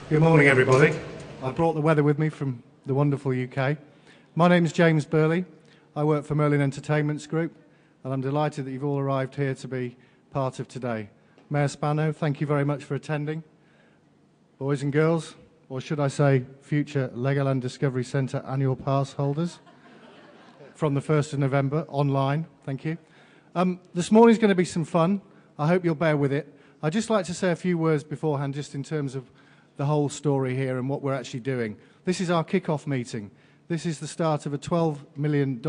Good morning, everybody. I brought the weather with me from the wonderful UK. My name is James Burley. I work for Merlin Entertainments Group, and I'm delighted that you've all arrived here to be part of today. Mayor Spano, thank you very much for attending. Boys and girls, or should I say future Legoland Discovery Centre annual pass holders, from the 1st of November, online, thank you. This morning's going to be some fun. I hope you'll bear with it. I'd just like to say a few words beforehand, just in terms of the whole story here and what we're actually doing. This is our kick-off meeting. This is the start of a $12 million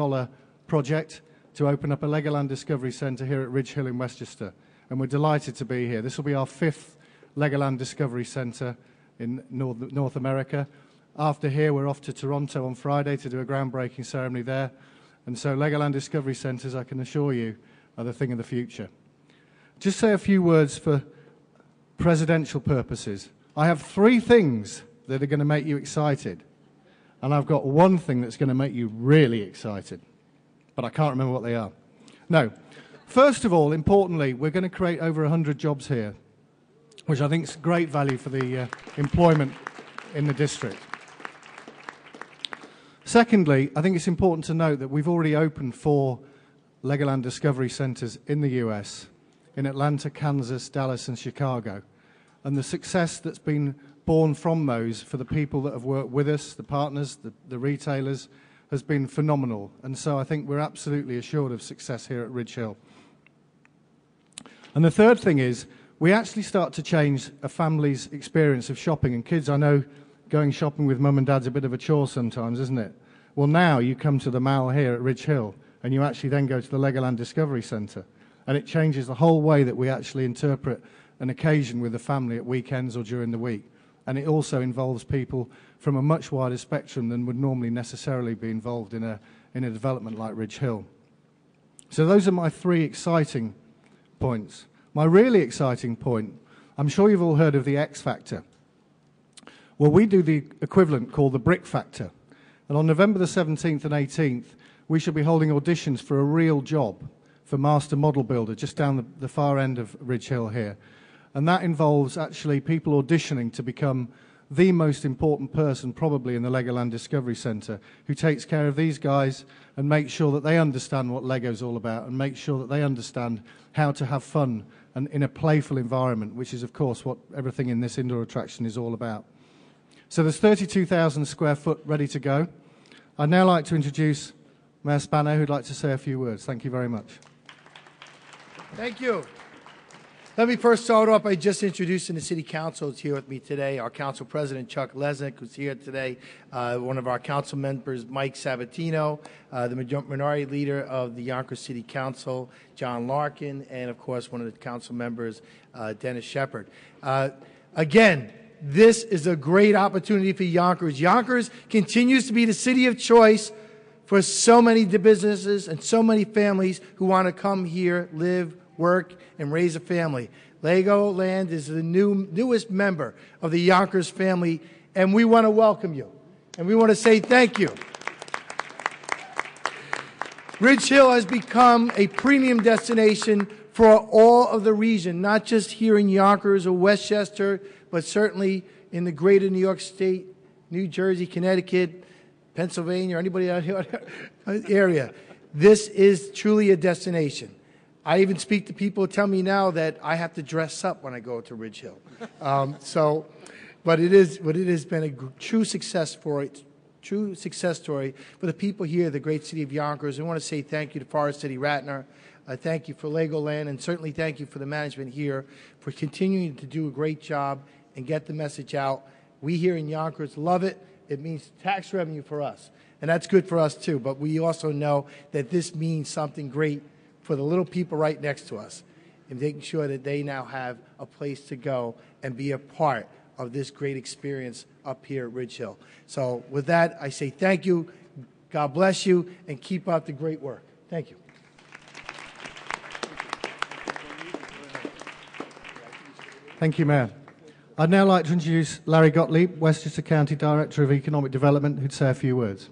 project to open up a Legoland Discovery Centre here at Ridge Hill in Westchester. And we're delighted to be here. This will be our 5th Legoland Discovery Centre in North America. After here, we're off to Toronto on Friday to do a groundbreaking ceremony there. And so Legoland Discovery Centres, I can assure you, are the thing of the future. Just say a few words for presidential purposes. I have 3 things that are going to make you excited, and I've got 1 thing that's going to make you really excited, but I can't remember what they are. No. First of all, importantly, we're going to create over 100 jobs here, which I think is great value for the employment in the district. Secondly, I think it's important to note that we've already opened 4 Legoland Discovery Centres in the US, in Atlanta, Kansas, Dallas, and Chicago. And the success that's been born from those for the people that have worked with us, the partners, the retailers, has been phenomenal. And so I think we're absolutely assured of success here at Ridge Hill. And the third thing is, we actually start to change a family's experience of shopping. And kids, I know going shopping with mum and dad's a bit of a chore sometimes, isn't it? Well, now you come to the mall here at Ridge Hill, and you actually then go to the Legoland Discovery Centre. And it changes the whole way that we actually interpret an occasion with the family at weekends or during the week. And it also involves people from a much wider spectrum than would normally necessarily be involved in a development like Ridge Hill. So those are my 3 exciting points. My really exciting point, I'm sure you've all heard of the X Factor. Well, we do the equivalent called the Brick Factor. And on November the 17th and 18th, we shall be holding auditions for a real job for Master Model Builder just down the far end of Ridge Hill here. And that involves actually people auditioning to become the most important person probably in the Legoland Discovery Centre, who takes care of these guys and makes sure that they understand what Lego's all about and makes sure that they understand how to have fun and in a playful environment, which is, of course, what everything in this indoor attraction is all about. So there's 32,000 square foot ready to go. I'd now like to introduce Mayor Spano, who'd like to say a few words. Thank you very much. Thank you. Let me first start off by just introducing the City Council who's here with me today. Our Council President, Chuck Lesnick, who's here today. One of our Council members, Mike Sabatino. The Minority Leader of the Yonkers City Council, John Larkin. And, of course, one of the Council members, Dennis Shepard. Again, this is a great opportunity for Yonkers. Yonkers continues to be the city of choice for so many businesses and so many families who want to come here, live, work, and raise a family. Legoland is the newest member of the Yonkers family, and we want to welcome you. And we want to say thank you. Ridge Hill has become a premium destination for all of the region, not just here in Yonkers or Westchester, but certainly in the greater New York State, New Jersey, Connecticut, Pennsylvania, or anybody out here area. This is truly a destination. I even speak to people who tell me now that I have to dress up when I go to Ridge Hill. But it has been a true success story for the people here, the great city of Yonkers. I want to say thank you to Forest City Ratner. Thank you for Legoland, and certainly thank you for the management here for continuing to do a great job and get the message out. We here in Yonkers love it. It means tax revenue for us, and that's good for us too. But we also know that this means something great for the little people right next to us, and making sure that they now have a place to go and be a part of this great experience up here at Ridge Hill. So with that, I say thank you, God bless you, and keep up the great work. Thank you. Thank you, Mayor. I'd now like to introduce Larry Gottlieb, Westchester County Director of Economic Development, who'd say a few words.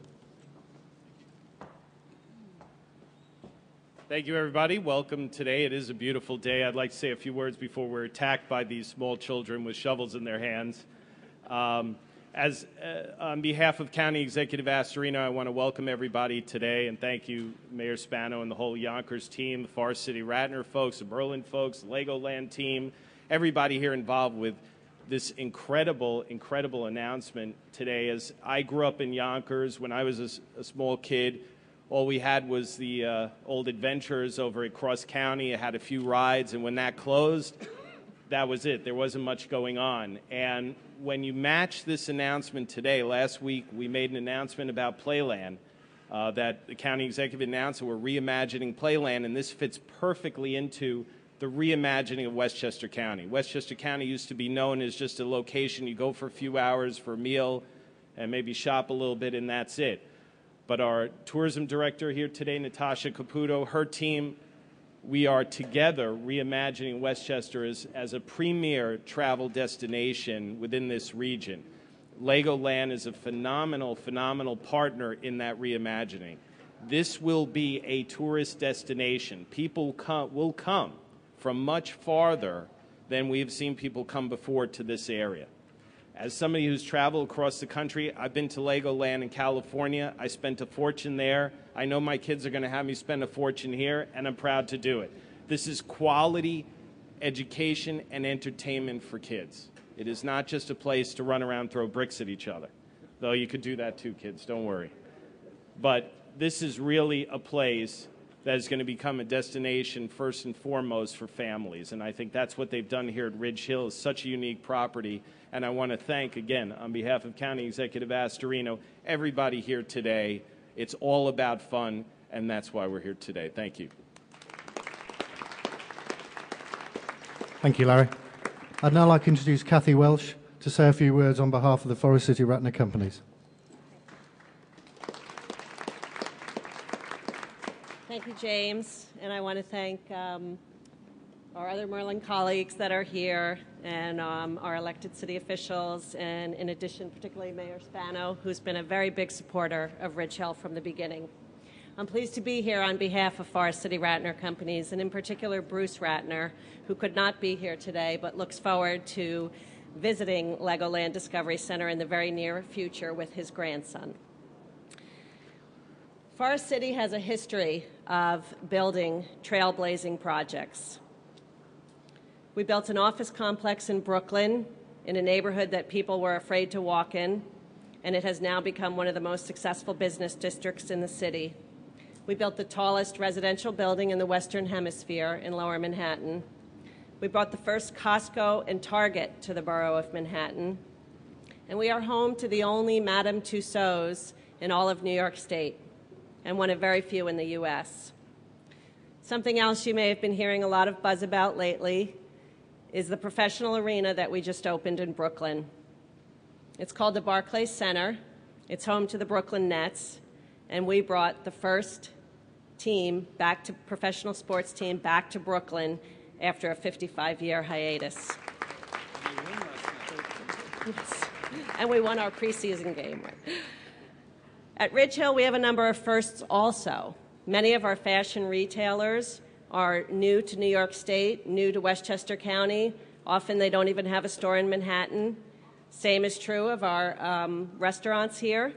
Thank you, everybody. Welcome today. It is a beautiful day. I'd like to say a few words before we're attacked by these small children with shovels in their hands. On behalf of County Executive Astorino, I want to welcome everybody today and thank you, Mayor Spano and the whole Yonkers team, the Forest City Radnor folks, the Berlin folks, the Legoland team, everybody here involved with this incredible announcement today. As I grew up in Yonkers when I was a small kid, all we had was the old Adventures over at Cross County. It had a few rides, and when that closed, that was it. There wasn't much going on. And when you match this announcement today, last week we made an announcement about Playland that the county executive announced that we're reimagining Playland, and this fits perfectly into the reimagining of Westchester County. Westchester County used to be known as just a location you go for a few hours for a meal and maybe shop a little bit, and that's it. But our tourism director here today, Natasha Caputo, her team, we are together reimagining Westchester as a premier travel destination within this region. Legoland is a phenomenal partner in that reimagining. This will be a tourist destination. People will come from much farther than we've seen people come before to this area. As somebody who's traveled across the country, I've been to Legoland in California. I spent a fortune there. I know my kids are going to have me spend a fortune here, and I'm proud to do it. This is quality education and entertainment for kids. It is not just a place to run around and throw bricks at each other, though you could do that too, kids, don't worry. But this is really a place that is going to become a destination first and foremost for families, and I think that's what they've done here at Ridge Hill. It's such a unique property, and I want to thank, again, on behalf of County Executive Astorino, everybody here today. It's all about fun, and that's why we're here today. Thank you. Thank you, Larry. I'd now like to introduce Kathy Welsh to say a few words on behalf of the Forest City Radnor companies. Thank you, James, and I want to thank our other Merlin colleagues that are here and our elected city officials, and in addition, particularly Mayor Spano, who's been a very big supporter of Ridge Hill from the beginning. I'm pleased to be here on behalf of Forest City Radnor companies, and in particular Bruce Ratner, who could not be here today but looks forward to visiting Legoland Discovery Center in the very near future with his grandson. Forest City has a history of building trailblazing projects. We built an office complex in Brooklyn in a neighborhood that people were afraid to walk in, and it has now become one of the most successful business districts in the city. We built the tallest residential building in the Western Hemisphere in Lower Manhattan. We brought the first Costco and Target to the borough of Manhattan. And we are home to the only Madame Tussauds in all of New York State, and one of very few in the U.S. Something else you may have been hearing a lot of buzz about lately is the professional arena that we just opened in Brooklyn. It's called the Barclays Center. It's home to the Brooklyn Nets, and we brought the first team back to professional sports team back to Brooklyn after a 55-year hiatus. Yes. And we won our preseason game. At Ridge Hill, we have a number of firsts also. Many of our fashion retailers are new to New York State, new to Westchester County. Often they don't even have a store in Manhattan. Same is true of our restaurants here.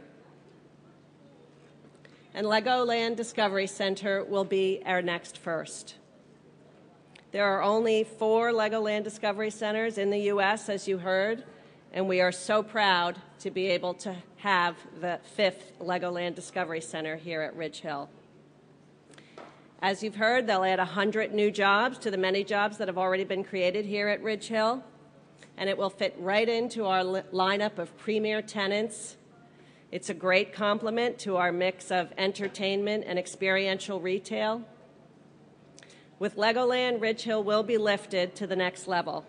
And Legoland Discovery Center will be our next first. There are only 4 Legoland Discovery Centers in the U.S., as you heard, and we are so proud to be able to have the 5th Legoland Discovery Center here at Ridge Hill. As you've heard, they'll add 100 new jobs to the many jobs that have already been created here at Ridge Hill, and it will fit right into our lineup of premier tenants. It's a great complement to our mix of entertainment and experiential retail. With Legoland, Ridge Hill will be lifted to the next level.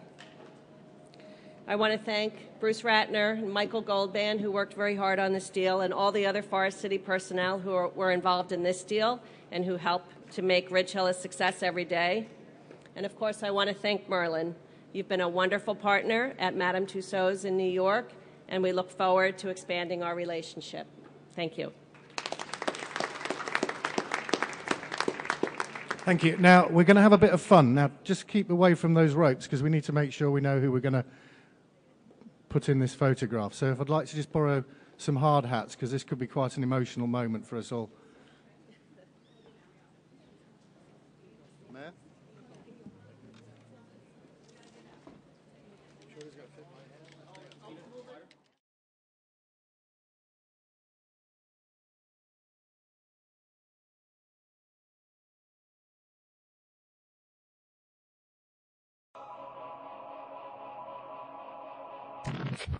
I want to thank Bruce Ratner and Michael Goldband, who worked very hard on this deal, and all the other Forest City personnel who were involved in this deal and who helped to make Ridge Hill a success every day. And of course, I want to thank Merlin. You've been a wonderful partner at Madame Tussauds in New York, and we look forward to expanding our relationship. Thank you. Thank you. Now, we're going to have a bit of fun. Now, just keep away from those ropes because we need to make sure we know who we're going to put in this photograph. So if I'd like to just borrow some hard hats, because this could be quite an emotional moment for us all. Mayor? Sure